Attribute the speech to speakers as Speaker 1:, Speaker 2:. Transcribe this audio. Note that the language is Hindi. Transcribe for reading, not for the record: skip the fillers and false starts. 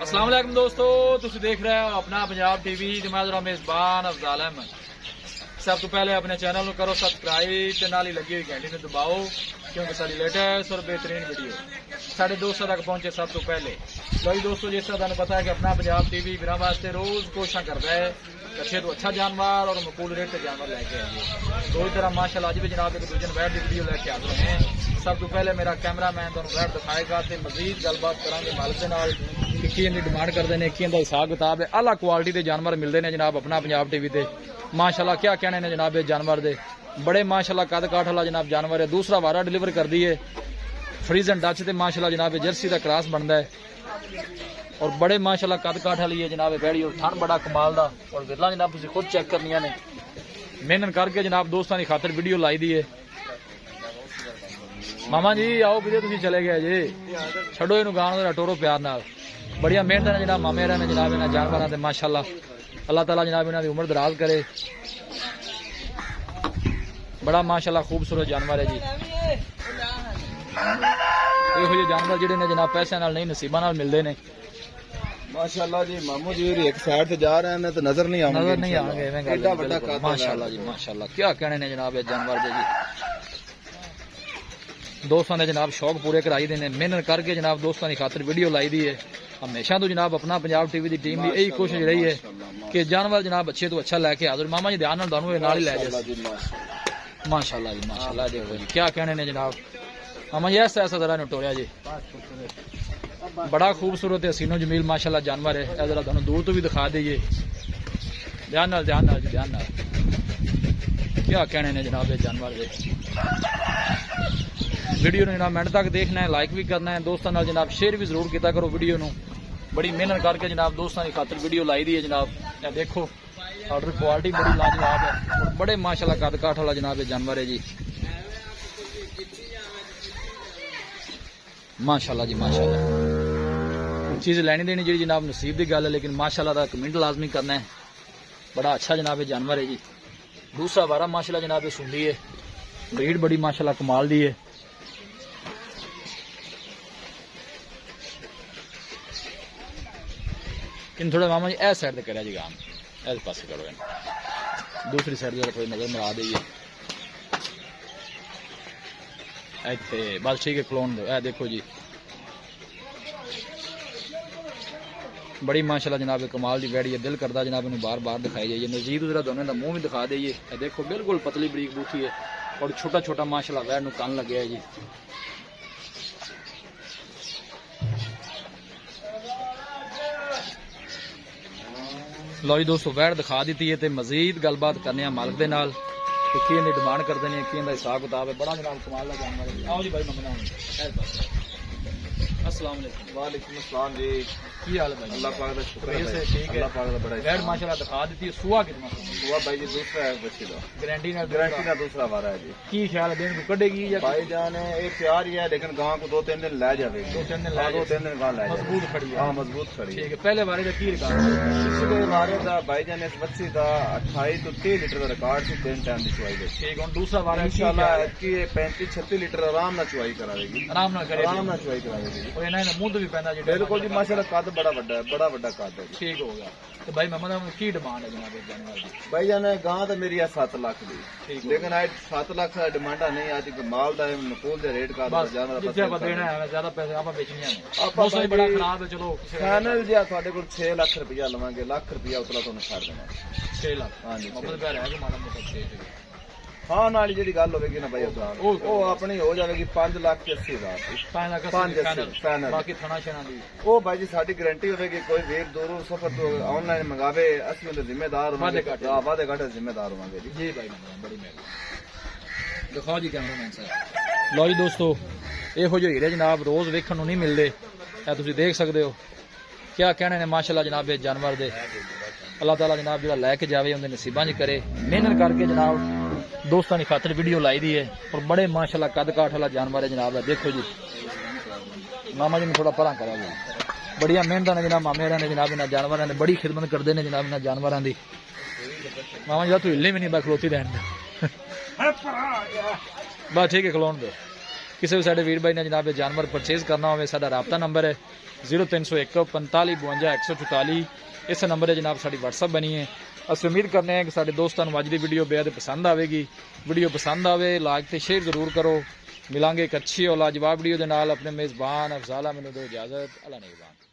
Speaker 1: अस्सलाम वालेकुम दोस्तों, तुम देख रहे हो अपना पंजाब टीवी ते मैं जरा मेजबान अफजाल अहमद। सब तो पहले अपने चैनल को करो सब्सक्राइब ते नाल ही लगी हुई घंटी में दबाओ, क्योंकि सारी लेटेस्ट और बेहतरीन वीडियो साढ़े दोस्तों तक पहुंचे सब तो पहले। लो जी दोस्तों, जिस तरह तुम पता है कि अपना पंजाब टीवी बिना वास्ते रोज कोशिश करता है अच्छे तो अच्छा जानवर और मकूल रेट से जानवर लेके आइए। तो इस तरह माशाल्लाह अज भी जनाब एक दूजे वैट की वीडियो लेके हाजिर हैं। सब तो पहले मेरा कैमरा मैन तुहानू वैट दिखाएगा तो मजीद गलबात करांगे मालिक दे नाल कि की इनकी डिमांड करते हैं, की इनका हिसाब किताब है। आला क्वालिटी के जानवर मिलते हैं जनाब अपना पंजाब टीवी ते। माशाल्लाह क्या कहने ने जनाब जानवर दे बड़े माशाल्लाह कद काठ वाला जनाब जानवर है। दूसरा वारा डिलीवर कर दी है फ्रीजन डच ते माशाल्लाह जनाब जर्सी का क्रॉस बनता है और बड़े माशाल्लाह कद काठ वाली है जनाब बैड़ी और थन बड़ा कमाल दा। और विरला जनाब तुम खुद चेक करनिया ने मेहनत करके जनाब दोस्तों की खातर वीडियो लाई दी है। मामा जी आओ कि तुम चले गए जी, छड़ो इन गाना टोरो प्यार नाल। बड़िया मेहनत ने जनाब मामे ने जनाब इन्होंने जानवर से माशाल्लाह अल्लाह ताला जनाब इन्हों की उम्र दराज करे। बड़ा माशाल्लाह खूबसूरत जानवर है जी। यो जानवर जिहड़े ने जनाब पैसे नाल नहीं नसीबा नाल मिलते ने
Speaker 2: माशाल्लाह जी। मामू जी एक साइड से जा रहे हैं तो नजर नहीं
Speaker 1: आएंगे। माशाल्लाह जी माशाल्लाह क्या कहने ने जनाब जानवर दे जी। दोस्तों ने जनाब शौक पूरे कराई देने मेहनत करके जनाब दोस्तों की खातर वीडियो लाई दी है। हमेशा तो जनाब अपना पंजाब टीवी की टीम की यही कोशिश रही है कि जानवर जनाब अच्छे तो अच्छा लैके हाजिर। मामा जी ध्यान नाल ही लै जाए। माशाल्लाह जी माशाल्लाह देखो जी क्या कहने ने जनाब। मामा जी ऐसा ऐसा जरा टोरिया जी बड़ा खूबसूरत है हसीनो जमील माशाल्लाह जानवर है। जरा तुहानू दूर तो भी दिखा दईए। ध्यान नाल ध्यान नाल ध्यान नाल क्या कहने ने जनाब जानवर दे। वीडियो ने जनाब मिनट तक देखना है, लाइक भी करना है, दोस्तों नाल जनाब शेयर भी जरूर किया करो वीडियो नू। बड़ी मेहनत करके जनाब दोस्तों की खातर वीडियो लाई दी है जनाब। या देखो ऑर्डर क्वालिटी बड़ी लाजवाब है और बड़े माशाल्लाह कद काठ वाला जनाब जानवर है जी। माशाल्लाह जी माशाल्लाह चीज़ लैनी देनी जी जनाब नसीब की गल है, लेकिन माशाल्लाह का कमेंट लाजमी करना है। बड़ा अच्छा जनाब जानवर है जी। दूसरा वारा माशाल्लाह जनाब सुनली है, ब्रीड बड़ी माशाल्लाह कमाल दी है। इन थोड़ा मामा जी इस साइड से करा जी काम इस पास करो, दूसरी साइड से थोड़ी नजर मरा दईए इतने बस ठीक है क्लोन दो। ए देखो जी बड़ी माशाल्लाह जनाब कमाल की बैड़ी है। दिल करता जनाब इन्हें बार बार दिखाई जाइए। नजीद जरा दोनों का मुंह भी दिखा दईए। देखो बिल्कुल पतली बरीक बूथी है और छोटा छोटा माशाल्लाह वैर नूं कन लगे है जी। लो जी दोस्तों वैट दिखा दी है तो मजीद गलबात करने मालिक के नाल कि की इनकी डिमांड करते हैं, की इनका हिसाब किताब है। बड़ा जनाब कमाल का जानवर है। आओ जी भाई मंगना अस्सलाम वालेकुम।
Speaker 2: वालेकुम अस्सलाम जी।
Speaker 1: की हाल है भाई?
Speaker 2: अल्लाह पाक का शुक्र है।
Speaker 1: ठीक है
Speaker 2: अल्लाह पाक का बड़ा
Speaker 1: वैट माशाल्लाह दिखा दी है। सुआ कितना
Speaker 2: हुआ भाई जी? दूसरा है बच्ची का
Speaker 1: गारंटी
Speaker 2: का दूसरा वारा है जी।
Speaker 1: की ख्याल है दिन को कटेगी या
Speaker 2: भाई जान एक प्यार ही है, लेकिन गांव को 2-3 दिन ले जावे।
Speaker 1: 2-3 दिन
Speaker 2: दो-तीन दिन गांव ले जावे।
Speaker 1: मजबूत खड़ी है।
Speaker 2: हाँ मजबूत खड़ी है।
Speaker 1: ठीक है पहले बारे का की रिकॉर्ड?
Speaker 2: पिछले वारे का भाई जान इस बच्ची का 28 तो 30 लीटर का रिकॉर्ड से 3 टाइम की चुवाई दे।
Speaker 1: ठीक है दूसरा बारे
Speaker 2: इंशाल्लाह की 35-36 लीटर आराम ना चुवाई कराएगी।
Speaker 1: आराम ना करे
Speaker 2: आराम ना चुवाई कराएगी।
Speaker 1: और इन्हें मुंह तो भी पैंदा जी
Speaker 2: बिल्कुल जी माशाल्लाह कद बड़ा बड़ा है, बड़ा बड़ा कद है।
Speaker 1: ठीक हो गया। तो भाई मोहम्मद की डिमांड है जनाब जानवर की?
Speaker 2: भाई जान गां तो मेरी है 7 लाख
Speaker 1: ठीक
Speaker 2: की, लेकिन आज 7 लाख का डिमांड नहीं आज माल का नकूल के रेट का जानवर
Speaker 1: जिथे आप देना है ज्यादा पैसे आप बेचने हैं। मौसम बड़ा खराब है। चलो
Speaker 2: फाइनल जी ਤੁਹਾਡੇ ਕੋਲ 6 ਲੱਖ ਰੁਪਇਆ ਲਵਾਂਗੇ, ਲੱਖ ਰੁਪਇਆ ਉਤਲਾ ਤੁਹਾਨੂੰ ਛੱਡ ਦੇਣਾ।
Speaker 1: 6 लाख
Speaker 2: हाँ जी
Speaker 1: मतलब प्यार है कि माड़ा मोटा 6
Speaker 2: ਹਾਂ ਨਾਲ ਜਿਹੜੀ ਗੱਲ ਹੋਵੇਗੀ ਨਾ ਭਾਈ ਉਹ ਆਪਣੀ ਹੋ ਜਾਵੇਗੀ 5,80,000
Speaker 1: फाइनल बाकी थाना छना दी
Speaker 2: ਉਹ ਭਾਈ ਜੀ ਸਾਡੀ ਗਾਰੰਟੀ ਹੋਵੇਗੀ। ਕੋਈ ਵੀਰ ਦੂਰੋਂ ਸਫਰ ਤੋਂ ਆਨਲਾਈਨ ਮੰਗਾਵੇ ਅਸੀਂ ਉਹਦੇ ਜ਼ਿੰਮੇਦਾਰ ਹੋਵਾਂਗੇ। ਵਾਦੇ ਘਾਟੇ ਜ਼ਿੰਮੇਦਾਰ ਹੋਵਾਂਗੇ ਜੀ।
Speaker 1: जी भाई बड़ी मेहरबानी। दिखाओ जी कैमरामैन साहब। लो जी दोस्तों ਇਹੋ ਜਿਹੇ ਹੀਰੇ ਜਨਾਬ ਰੋਜ਼ ਵੇਖਣ ਨੂੰ ਨਹੀਂ ਮਿਲਦੇ। ਇਹ ਤੁਸੀਂ ਦੇਖ ਸਕਦੇ ਹੋ क्या कहने ने माशाल्लाह जनाब जानवर दे। अल्लाह ताला जनाब जो लैके जावे उनके नसीबा च करे। मेहनत करके जनाब दोस्तों की खातर वीडियो लाई दी है और बड़े माशाल्लाह कद काठ वाला जानवर है जनाब। देखो जी मामा जी ने थोड़ा परा करा जी बड़िया मेहनत ने जनाब मामे ने जनाब इन्होंने जानवरों ने बड़ी खिदमत करते हैं जनाब इन्होंने जानवरों की। मामा जी तू हिले भी नहीं बस खलोती रहने बस ठीक है खलोन दो। किसी भी साढ़े वीर भाई ने जनाब जानवर परचेज करना हो साडा राबता नंबर है 0301 45 52 144। इस नंबर है जनाब साड़ी व्हाट्सअप बनी है। अस उम्मीद करने हैं कि साढ़े दोस्तों अज की वीडियो बेहद पसंद आएगी। वीडियो पसंद आए लाइक तो शेयर जरूर करो। मिलांगे एक अच्छी और लाजवाब वीडियो के नाल। अपने मेज़बान अफजाल मैनू दो इजाजत। अल्लाह निगहबान।